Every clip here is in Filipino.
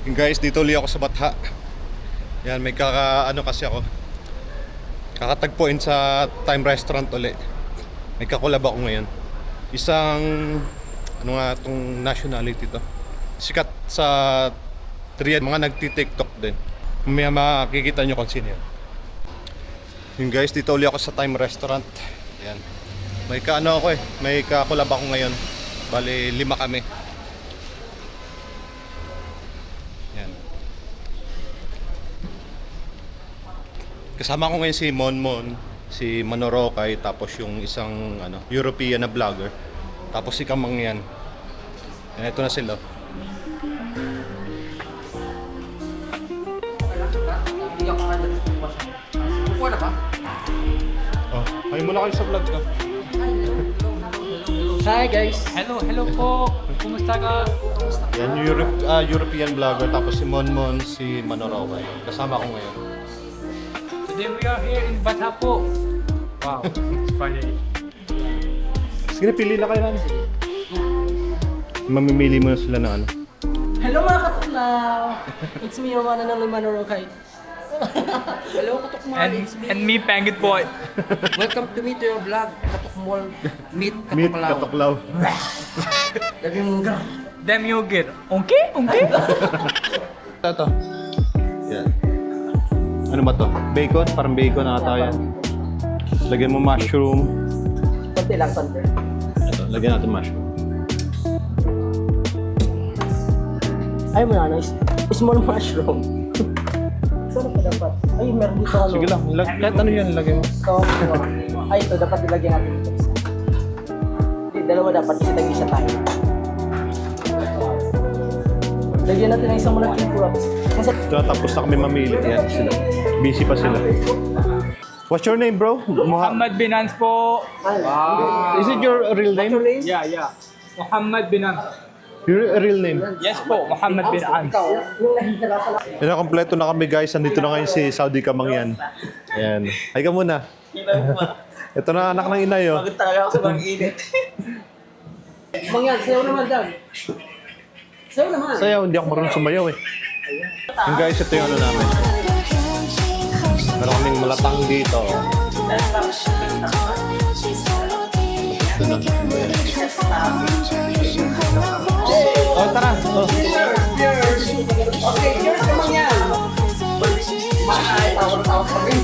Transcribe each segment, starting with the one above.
Guys, dito ulit ako sa Batha. Yan, may ano kasi ako. Kakatagpuin sa Time Restaurant ulit. May kakulab ako ngayon. Isang, ano nga itong nationality to. Sikat sa Riyadh, mga nagti-TikTok din. May makikita nyo kung sino yan. Yung guys, dito ulit ako sa Time Restaurant. Yan. May kaano ako may kakulab ako ngayon. Bali, 5 kami. Yan. Kasama ko ngayon si Monmon, si Manorokay, tapos yung isang European na vlogger. Tapos si Kamang yan. Yan, ito na sila. Wala ba? Oh, ay muna kayo sa vlog ka. Hi guys! Hello po! Kumusta ka? Yan, European vlogger, tapos si Monmon, si Manorokay. Kasama ko ngayon. Today we are here in Batha po. Wow, it's Friday. Sige, pili na kayo na. Mamimili mo na sila na ano. Hello mga katuklaw! It's me, your one and only Manorokay. Hello katukmal, it's me. And me, Pangit Boy. Welcome to me to your vlog, Katukmol Meet Meet Katuklaw. Katuklaw. Lagi mong gar. Damn yogurt. Okay? Ito. Yan. Ano ba to? Bacon? Parang bacon ata yan. Lagyan mo mushroom. Konti lang, konti. Ito, lagyan natin mushroom. Ay mo na, small mushroom. Sarap pa dapat. Ay, meron dito ano. Sige lang, kahit ano yan, lagyan mo. Ito, ay, ito dapat ilagyan natin ito isa. Hindi, dalawa dapat kasi tag-isa tayo. Lagyan natin ng isang malaking kurap. Ito, tapos na kami mamili. Yan sila. Busy pa sila. What's your name, bro? Muhammad Binance po. Is it your real name? Yeah. Muhammad Binance. Your real name? Yes po, Muhammad Binance. Yan na, kompleto na kami guys. Nandito na ngayon si Saudi Kamang yan. Ayan. Ay ka muna. Ito na anak ng inay oh. Pagod talaga ako sa bang init. Mangyan, sayaw naman dyan. Sayaw naman. Sayaw, hindi ako marunong sumayaw eh. Yung guys, ito yung ano namin. Meron kaming malatang dito. Ito na. Oh, tara. Oh. Okay, cheers ka Mangyan. Ay, tawag sa rin.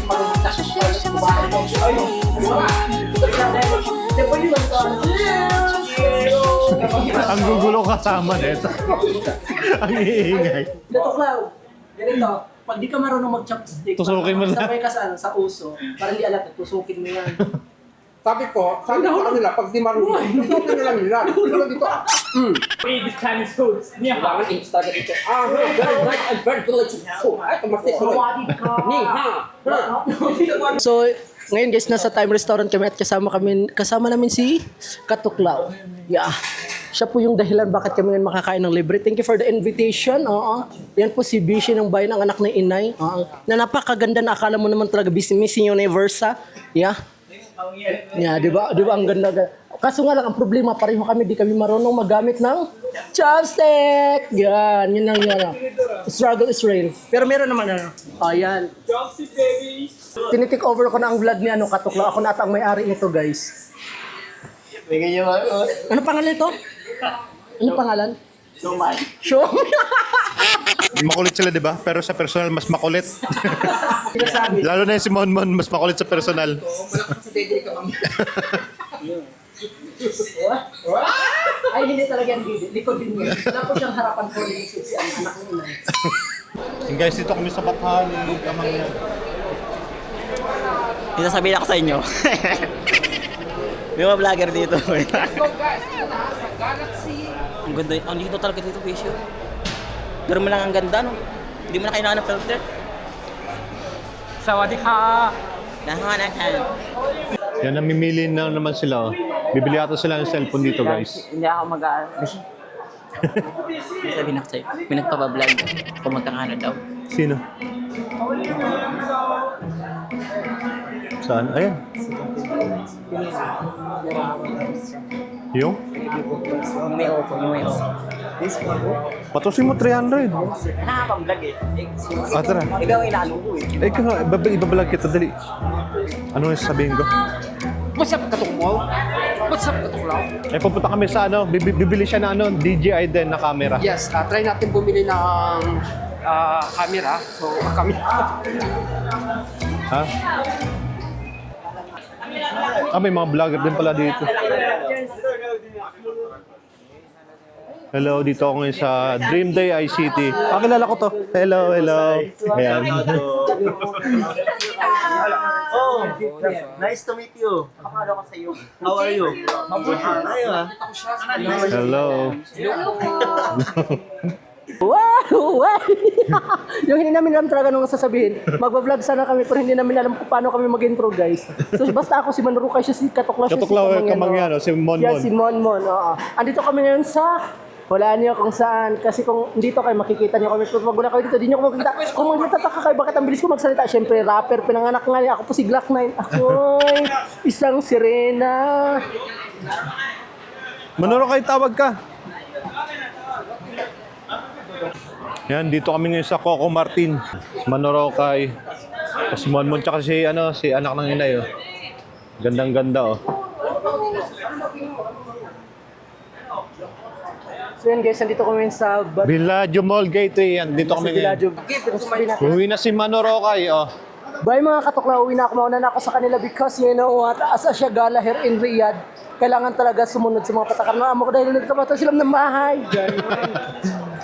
Ang gugulo kasama nito. Ang iingay. Katuklaw, ganito. Pag di ka marunong mag-chopstick, Tusukin mo lang. sabay ka sa uso, para hindi alat, tusukin mo yan. Sabi ko sa kanila, pag di marunong, tutukin na lang nila. Tulad dito, Eat this Chinese food. Bakit Instagram dito? very nice and very delicious food. Ay, tumasik ko rin. Ni, ha? So, ngayon guys, nasa Time Restaurant kami at kasama namin si Katuklaw. Yeah. Siya po yung dahilan bakit kami ngayon makakain ng libre. Thank you for the invitation. Oo. Yan po si Bishi ng bayan, ang anak ng inay. Oo. Na napakaganda na akala mo naman talaga Miss Universa. Yeah. Yeah, di ba? Di ba ang ganda? Kaso nga lang ang problema, pareho kami, di kami marunong magamit ng chopstick. Yan, yun lang yan. Struggle is real. Pero meron naman ayan. Chopstick, baby! Tinitik over ko na ang vlog ni Katuklaw. Ako na ata ang may-ari ito, guys. Ano pangalan ito? Ano pangalan? Showman. Showman. Makulit sila, di ba? Pero sa personal, mas makulit. Lalo na yung si Monmon, mas makulit sa personal. Ay, hindi talaga yan. Likod din niya. Tapos yung harapan ko rin si anak ng inay. And guys, dito kami sa Batha ni Kamang yan. Dito sabihin ako sa inyo. May mga vlogger dito. Ang ganda yun. Ang dito talaga dito, Pesyo. Pero mo lang ang ganda, no? Hindi mo na kailangan ng filter. Sawadee ka! Nahanap ka. Yan, namimili na naman sila. Oh. Bibili ata sila ng cellphone dito, guys. Hindi ako mag-aaral. Sabihin ako sa'yo, pinagpapablog. Pumunta ka na daw. Sino? Saan? Ayan. Yung? Yung may opo, yung may opo. Patusin mo 300. Nakakam-vlog eh. Tara. Ikaw inaano ko eh. Eh, ikaw nga, ibabalag kita, dali. Ano yung sabihin ko? What's up, Katuklaw? What's up, Katuklaw? Eh, pupunta kami sa ano, bibili siya na ano, DJI din na camera. Yes, try natin bumili ng camera. So, kami. Ha? May mga vlogger din pala dito. Hello, dito ako ngayon sa Dream Day ICT. Kilala ko to. Hello. Ayan. Oh, nice to meet you. Akala ko sa iyo. How are you? Hello. Wow! Yung hindi namin alam talaga nung sasabihin. Magbablog sana kami pero hindi namin alam kung paano kami mag-intro, guys. So basta ako si Manrukay, siya si Katuklaw, siya Katuklaw, Kamangyan, si Monmon. Yeah, si Monmon, oo. Andito kami ngayon sa wala niyo kung saan. Kasi kung dito kayo makikita niyo kami. Pag wala kayo dito, di niyo ko makikita. Kung magtataka kayo, bakit ang bilis ko magsalita? Siyempre, rapper, pinanganak nga niya. Ako po si Glock 9. Ako'y isang sirena. Manoro kayo, tawag ka. Yan, dito kami ngayon sa Coco Martin. Si Manorokay. Si Monmon, tsaka si anak ng inay, oh. Gandang-ganda, oh. So yan guys, nandito kami sa Villaggio Mall Gateway, yan. Dito kami ngayon. Uwi na si Manorokay, oh. Bye mga Katuklaw, uwi na ako. Mauna na ako sa kanila because you know what, as a Gala here in Riyadh, kailangan talaga sumunod sa mga patakaran ng amo ko dahil nagkabato sila ng bahay.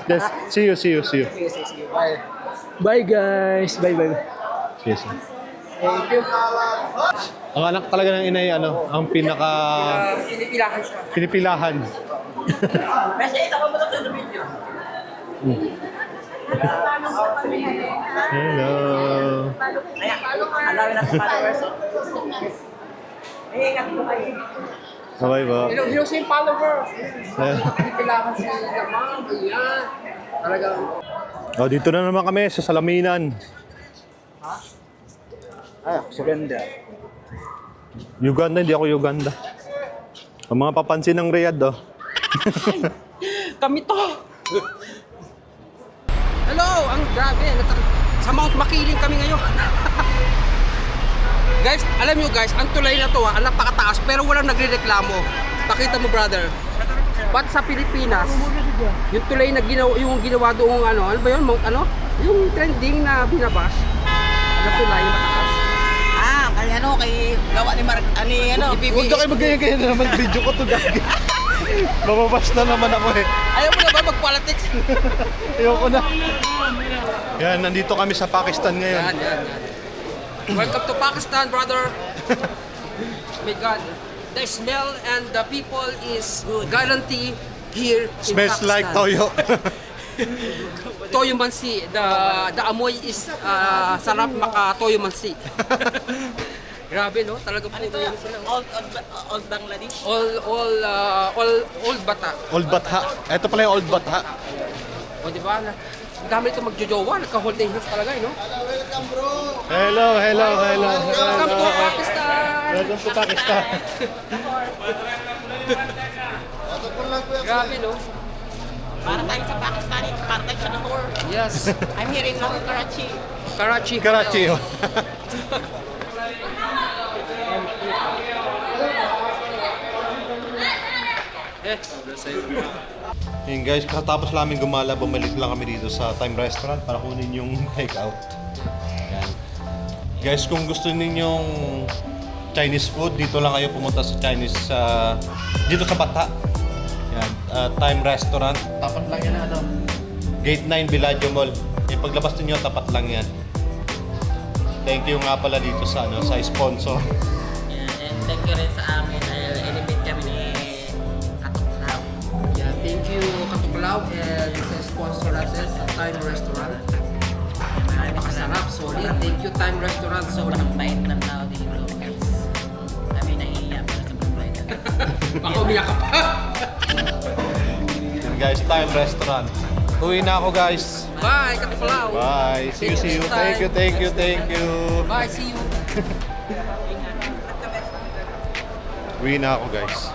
Yes, see you. Bye. Bye guys. Bye. Yes. Ang anak talaga ng inay, ang pinaka... Pinipilahan siya. Pinipilahan. Kasi ito ko mo lang sa video. Hello. Ang dami na sa followers. Ingat po kayo. Sabay ba? Yung same followers. Pinipilahan siya naman. Ayan. Talagang... Oh, dito na naman kami sa Salaminan. Suganda. Uganda, hindi ako Uganda. Ang mga papansin ng Riyadh, oh. Kami to. Hello! Ang grabe. Sa Mount Makiling kami ngayon. Guys, alam nyo guys, ang tulay na to ang napakataas pero walang nagrereklamo. Pakita mo brother. But sa Pilipinas, yung tulay na ginawa doong ano ba yun? Mount ano? Yung trending na binabash na tulay na mataas. Kay gawa ni Mark, Huwag na kayo magkaya na naman video ko to, gagi. Mababas na naman ako, eh. Ayaw mo na ba mag-politics? Ayoko na. Yan, nandito kami sa Pakistan ngayon. Yan. Welcome to Pakistan, brother. My God. The smell and the people is guarantee here in Smells Pakistan. like toyo. Toyo mansi. The amoy is sarap maka toyo mansi. Grabe no, talaga po yun sila. Old Bangladesh. Old bata. Old Batha. Ito pala yung Old Batha. O di ba? Ang dami ito magjojowa, nagka-holding hands talaga, no? Hello. Welcome to Pakistan! Welcome to Pakistan. Grabe, no? Para tayo sa Pakistan, para tayo sa Lahore. Yes. I'm here in Karachi. Karachi, oh. Yun guys, katapos namin gumala, bumalik lang kami dito sa Time Restaurant para kunin yung take-out. Yan. Guys, kung gusto ninyong Chinese food, dito lang kayo pumunta sa Chinese dito sa Bata. Yan, Time Restaurant. Tapat lang yan Gate 9 Villaggio Mall. Yung paglabas niyo tapat lang yan. Thank you nga pala dito sa sa sponsor. And thank you rin sa amin dahil inimit kami ni Katuklaw. Yeah, thank you Katuklaw and sa sponsor natin sa Time Restaurant. Napakasarap, solid. Thank you Time Restaurant. Sobrang bait ng tao dito guys. Kami nahihiya pero sobrang bait. Baka umiyak ka pa. Yan guys, Time Restaurant. Uwi na ako guys. Bye, Katuklaw. Bye. See you. Thank you. Bye, see you. Uwi na ako guys.